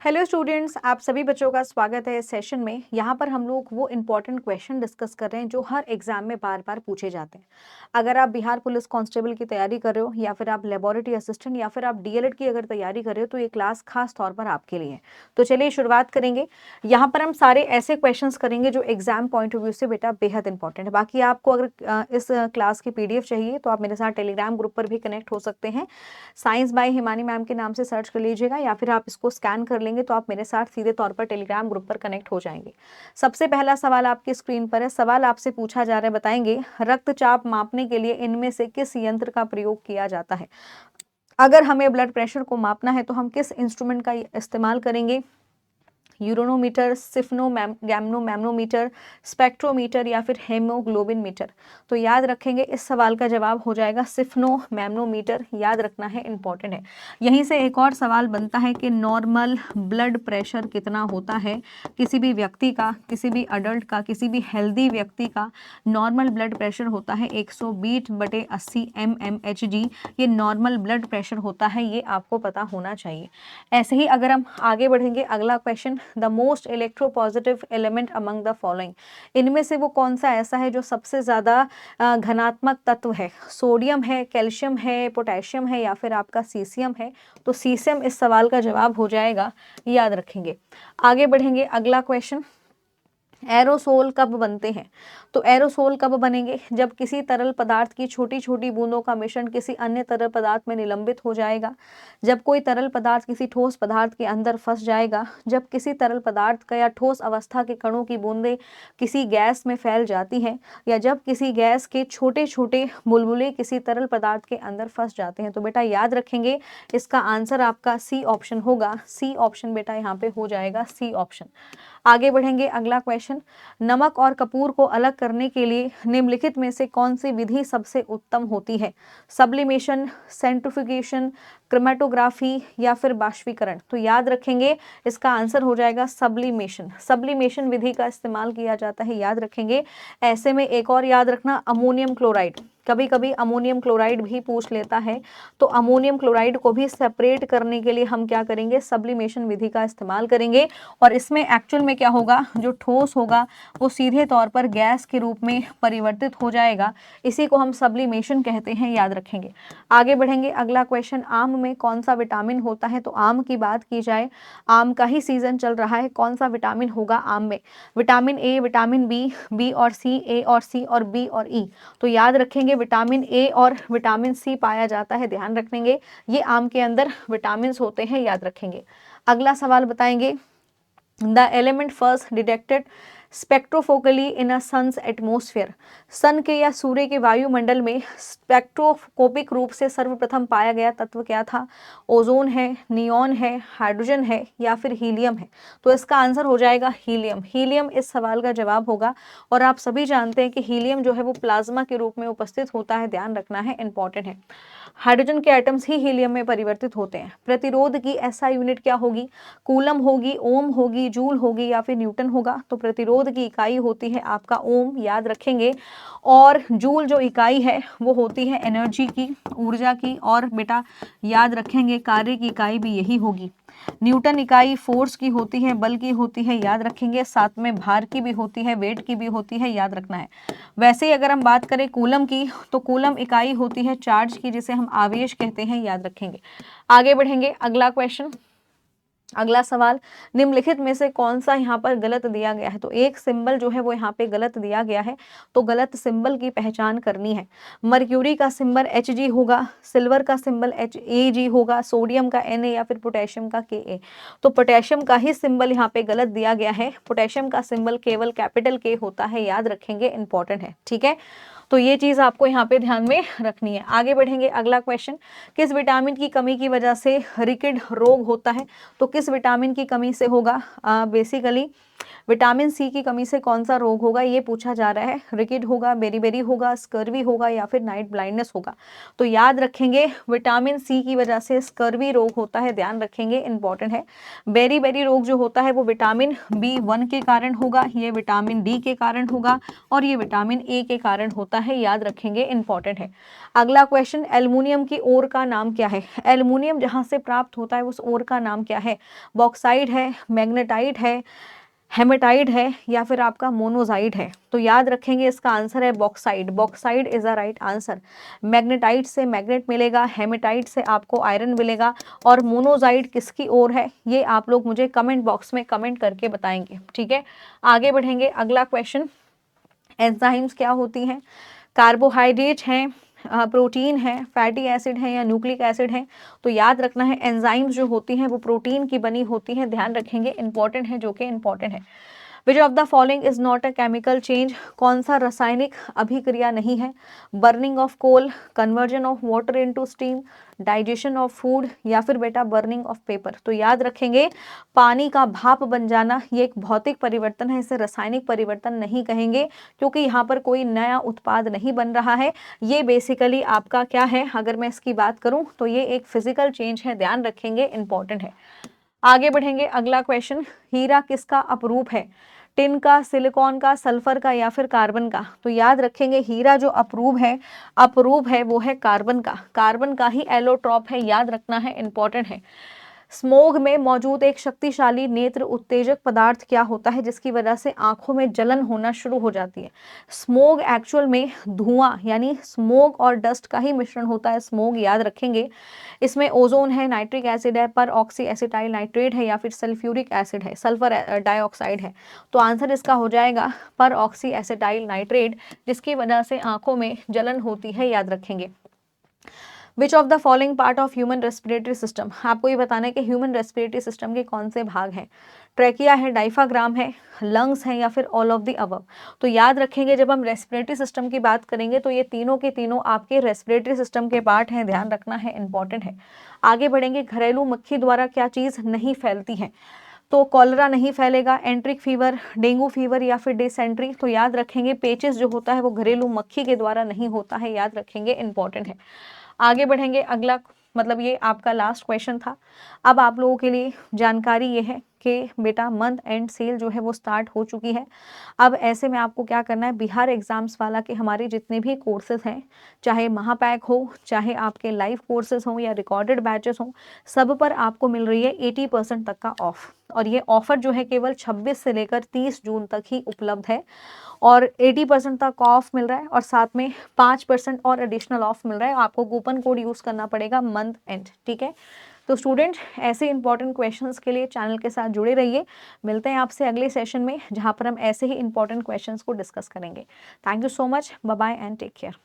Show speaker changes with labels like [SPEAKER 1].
[SPEAKER 1] Hello students, आप सभी बच्चों का स्वागत है इस सेशन में। यहाँ पर हम लोग वो इम्पोर्टेंट क्वेश्चन डिस्कस कर रहे हैं जो हर एग्जाम में बार बार पूछे जाते हैं। अगर आप बिहार पुलिस कांस्टेबल की तैयारी कर रहे हो या फिर आप लेबोरेटरी असिस्टेंट या फिर आप डीएलएड की अगर तैयारी कर रहे हो तो ये क्लास खास तौर पर आपके लिए है। तो चलिए शुरुआत करेंगे। यहाँ पर हम सारे ऐसे क्वेश्चन करेंगे जो एग्जाम पॉइंट ऑफ व्यू से बेटा बेहद इंपॉर्टेंट है। बाकी आपको अगर इस क्लास की PDF चाहिए तो आप मेरे साथ टेलीग्राम ग्रुप पर भी कनेक्ट हो सकते हैं। साइंस बाय हिमानी मैम के नाम से सर्च कर लीजिएगा या फिर आप इसको स्कैन कर लेंगे तो आप मेरे साथ सीधे तौर पर टेलीग्राम ग्रुप पर कनेक्ट हो जाएंगे। सबसे पहला सवाल आपकी स्क्रीन पर है। सवाल आपसे पूछा जा रहा है, बताएंगे रक्तचाप मापने के लिए इनमें से किस यंत्र का प्रयोग किया जाता है। अगर हमें ब्लड प्रेशर को मापना है तो हम किस इंस्ट्रूमेंट का इस्तेमाल करेंगे। यूरोनोमीटर, सिफ्नोगैम्नोमैनोमीटर, स्पेक्ट्रोमीटर या फिर हेमोग्लोबिन मीटर। तो याद रखेंगे इस सवाल का जवाब हो जाएगा सिफ्नोमैनोमीटर। याद रखना है, इंपॉर्टेंट है। यहीं से एक और सवाल बनता है कि नॉर्मल ब्लड प्रेशर कितना होता है किसी भी व्यक्ति का, किसी भी अडल्ट का, किसी भी हेल्दी व्यक्ति का नॉर्मल ब्लड प्रेशर होता है 120/80 mmHg। ये नॉर्मल ब्लड प्रेशर होता है, ये आपको पता होना चाहिए। ऐसे ही अगर हम आगे बढ़ेंगे, अगला question, the most electropositive element among the following. इनमें से वो कौन सा ऐसा है जो सबसे ज़्यादा घनात्मक तत्व है। सोडियम है, कैल्शियम है, पोटेशियम है या फिर आपका सीसियम है। तो सीसियम इस सवाल का जवाब हो जाएगा, याद रखेंगे। आगे बढ़ेंगे, अगला क्वेश्चन, एरोसोल कब बनते हैं। तो एरोसोल कब बनेंगे, जब किसी तरल पदार्थ की छोटी छोटी बूंदों का मिश्रण किसी अन्य तरल पदार्थ में निलंबित हो जाएगा, जब कोई तरल पदार्थ किसी ठोस पदार्थ के अंदर फंस जाएगा, जब किसी तरल पदार्थ का या ठोस अवस्था के कणों की बूंदें किसी गैस में फैल जाती हैं, या जब किसी गैस के छोटे छोटे बुलबुले किसी तरल पदार्थ के अंदर फंस जाते हैं। तो बेटा याद रखेंगे इसका आंसर आपका सी ऑप्शन होगा। सी ऑप्शन बेटा यहाँ पे हो जाएगा, सी ऑप्शन। आगे बढ़ेंगे, अगला क्वेश्चन, नमक और कपूर को अलग करने के लिए निम्नलिखित में से कौन सी विधि सबसे उत्तम होती है। सब्लिमेशन, सेंट्रिफ्यूगेशन, क्रोमेटोग्राफी या फिर बाष्पीकरण। तो याद रखेंगे इसका आंसर हो जाएगा सब्लिमेशन। सब्लिमेशन विधि का इस्तेमाल किया जाता है, याद रखेंगे। ऐसे में एक और याद रखना, अमोनियम क्लोराइड, कभी कभी अमोनियम क्लोराइड भी पूछ लेता है। तो अमोनियम क्लोराइड को भी सेपरेट करने के लिए हम क्या करेंगे, सब्लिमेशन विधि का इस्तेमाल करेंगे। और इसमें एक्चुअल में क्या होगा, जो ठोस होगा वो सीधे तौर पर गैस के रूप में परिवर्तित हो जाएगा। इसी को हम सब्लिमेशन कहते हैं, याद रखेंगे। आगे बढ़ेंगे, अगला क्वेश्चन, आम में कौन सा विटामिन होता है। तो आम की बात की जाए, आम का ही सीजन चल रहा है, कौन सा विटामिन होगा आम में। Vitamin A, vitamin B, B और सी, ए और सी और बी और ई। तो याद रखेंगे विटामिन ए और विटामिन सी पाया जाता है, ध्यान रखेंगे ये आम के अंदर विटामिन होते हैं, याद रखेंगे। अगला सवाल बताएंगे, the element first detected spectroscopically in a sun's atmosphere. Sun के या सूर्य के वायुमंडल में स्पेक्ट्रोस्कोपिक रूप से सर्वप्रथम पाया गया तत्व क्या था। ओजोन है, नियॉन है, हाइड्रोजन है या फिर हीलियम है। तो इसका आंसर हो जाएगा हीलियम। हीलियम इस सवाल का जवाब होगा। और आप सभी जानते हैं कि हीलियम जो है वो प्लाज्मा के रूप में उपस्थित होता है, ध्यान रखना है, इंपॉर्टेंट है। हाइड्रोजन के एटम्स ही हीलियम में परिवर्तित होते हैं। प्रतिरोध की SI यूनिट क्या होगी, कूलम होगी, ओम होगी, जूल होगी या फिर न्यूटन होगा। तो प्रतिरोध की इकाई होती है आपका ओम, याद रखेंगे। और जूल जो इकाई है वो होती है एनर्जी की, ऊर्जा की। और बेटा याद रखेंगे कार्य की इकाई भी यही होगी। न्यूटन इकाई फोर्स की होती है, बल की होती है, याद रखेंगे। साथ में भार की भी होती है, वेट की भी होती है, याद रखना है। वैसे ही अगर हम बात करें कूलम की, तो कूलम इकाई होती है चार्ज की, जिसे हम आवेश कहते हैं, याद रखेंगे। आगे बढ़ेंगे, अगला क्वेश्चन, अगला सवाल, निम्नलिखित में से कौन सा यहाँ पर गलत दिया गया है। तो एक सिंबल जो है वो यहाँ पे गलत दिया गया है, तो गलत सिंबल की पहचान करनी है। मर्क्यूरी का सिंबल Hg होगा, सिल्वर का सिंबल Ag होगा, सोडियम का Na या फिर पोटेशियम का Ka। तो पोटेशियम का ही सिंबल यहाँ पे गलत दिया गया है। पोटेशियम का सिंबल केवल कैपिटल K होता है, याद रखेंगे, इंपॉर्टेंट है, ठीक है। तो ये चीज़ आपको यहाँ पे ध्यान में रखनी है। आगे बढ़ेंगे, अगला क्वेश्चन, किस विटामिन की कमी की वजह से रिकेट रोग होता है। तो किस विटामिन की कमी से होगा, बेसिकली विटामिन सी की कमी से कौन सा रोग होगा, ये पूछा जा रहा है। रिकेट होगा, बेरीबेरी होगा, स्कर्वी होगा या फिर नाइट ब्लाइंडनेस होगा। तो याद रखेंगे विटामिन सी की वजह से स्कर्वी रोग होता है, ध्यान रखेंगे, इंपॉर्टेंट है। बेरीबेरी रोग जो होता है वो विटामिन B1 के कारण होगा, ये विटामिन डी के कारण होगा और ये विटामिन ए के कारण होता है, याद रखेंगे, इंपॉर्टेंट है। अगला क्वेश्चन, एल्युमिनियम की ओर का नाम क्या है? एल्युमिनियम जहां से प्राप्त होता है उस ओर का नाम क्या है? बॉक्साइड है, मैग्नेटाइट है, हेमेटाइट है या फिर आपका मोनोजाइट है? तो याद रखेंगे इसका आंसर है bauxite. Bauxite is a right answer. Magnetite से मैग्नेट मिलेगा, हेमेटाइट से आपको आयरन मिलेगा और मोनोजाइट किसकी ओर है, ये आप लोग मुझे कमेंट बॉक्स में कमेंट करके बताएंगे, ठीक है। आगे बढ़ेंगे, अगला क्वेश्चन, एंजाइम्स क्या होती हैं? कार्बोहाइड्रेट हैं, प्रोटीन है, फैटी एसिड है या न्यूक्लिक एसिड है? तो याद रखना है एंजाइम्स जो होती हैं वो प्रोटीन की बनी होती हैं, ध्यान रखेंगे, इंपॉर्टेंट है, जो कि इंपॉर्टेंट है। Which of the following is not a chemical change? कौन सा रासायनिक अभिक्रिया नहीं है? Burning of coal, conversion of water into steam, digestion of food या फिर बेटा बर्निंग ऑफ पेपर? तो याद रखेंगे पानी का भाप बन जाना ये एक भौतिक परिवर्तन है, इसे रासायनिक परिवर्तन नहीं कहेंगे क्योंकि यहाँ पर कोई नया उत्पाद नहीं बन रहा है। ये बेसिकली आपका क्या है, अगर मैं इसकी बात करूं तो ये एक फिजिकल चेंज है, ध्यान रखेंगे, इंपॉर्टेंट है। आगे बढ़ेंगे, अगला क्वेश्चन, हीरा किसका अपरूप है? टिन का, सिलिकॉन का, सल्फर का या फिर कार्बन का? तो याद रखेंगे हीरा जो अपरूप है वो है कार्बन का। कार्बन का ही एलोट्रॉप है, याद रखना है, इंपॉर्टेंट है। स्मोग में मौजूद एक शक्तिशाली नेत्र उत्तेजक पदार्थ क्या होता है जिसकी वजह से आंखों में जलन होना शुरू हो जाती है? स्मोग एक्चुअल में धुआं यानी स्मोग और डस्ट का ही मिश्रण होता है स्मोग, याद रखेंगे। इसमें ओजोन है, नाइट्रिक एसिड है, पर ऑक्सी एसिटाइल नाइट्रेट है या फिर सल्फ्यूरिक एसिड है, सल्फर डाइऑक्साइड है? तो आंसर इसका हो जाएगा पर ऑक्सी एसिटाइल नाइट्रेट, जिसकी वजह से आंखों में जलन होती है, याद रखेंगे। विच of the following part of human respiratory system? आपको ये बताना है कि ह्यूमन रेस्पिरेटरी सिस्टम के कौन से भाग हैं? ट्रैकिया है, डायफ्राम है, लंग्स हैं या फिर ऑल ऑफ द अबव? तो याद रखेंगे जब हम रेस्पिरेटरी सिस्टम की बात करेंगे तो ये तीनों के तीनों आपके रेस्पिरेटरी सिस्टम के पार्ट हैं, ध्यान रखना है, इंपॉर्टेंट है। आगे बढ़ेंगे, घरेलू मक्खी द्वारा क्या चीज़ नहीं फैलती है? तो कॉलरा नहीं फैलेगा, एंट्रिक फीवर, डेंगू फीवर या फिर डिसेंट्री? तो याद रखेंगे पेचिस जो होता है वो घरेलू मक्खी के द्वारा नहीं होता है, याद रखेंगे, इंपॉर्टेंट है। आगे बढ़ेंगे, अगला मतलब ये आपका लास्ट क्वेश्चन था। अब आप लोगों के लिए जानकारी ये है कि बेटा मंथ एंड सेल जो है वो स्टार्ट हो चुकी है। अब ऐसे में आपको क्या करना है, बिहार एग्जाम्स वाला के हमारे जितने भी कोर्सेज हैं, चाहे महापैक हो, चाहे आपके लाइव कोर्सेज हों या रिकॉर्डेड बैचेस हों, सब पर आपको मिल रही है 80% तक का ऑफ। और ये ऑफर जो है केवल 26 से लेकर 30 जून तक ही उपलब्ध है और 80% तक ऑफ मिल रहा है और साथ में 5% और एडिशनल ऑफ मिल रहा है। आपको कूपन कोड यूज़ करना पड़ेगा मंथ एंड, ठीक है। तो स्टूडेंट ऐसे इंपॉर्टेंट क्वेश्चंस के लिए चैनल के साथ जुड़े रहिए। मिलते हैं आपसे अगले सेशन में जहां पर हम ऐसे ही इंपॉर्टेंट क्वेश्चंस को डिस्कस करेंगे। Thank you so much, bye bye and take care.